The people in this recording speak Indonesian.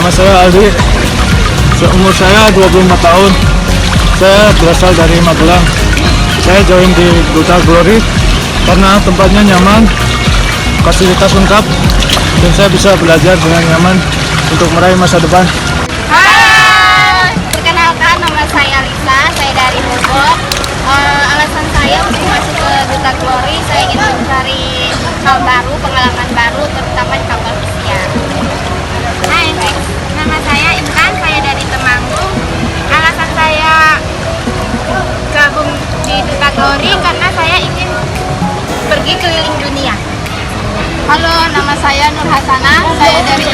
Nama saya Aldi. Umur saya 25 tahun. Saya berasal dari Magelang. Saya join di Duta Glory karena tempatnya nyaman, fasilitas lengkap, dan saya bisa belajar dengan nyaman untuk meraih masa depan. Hai, perkenalkan nama saya Lisa, saya dari Bogor. Alasan saya untuk masuk ke Duta Glory, saya ingin mencari hal baru, pengalaman baru, terutama di Kapal Pesiar. Hai, nama saya Intan, saya dari Temanggung. Alasan saya gabung di Duta Glory karena saya ingin pergi keliling dunia. Halo, nama saya Nur Hasanah, saya dari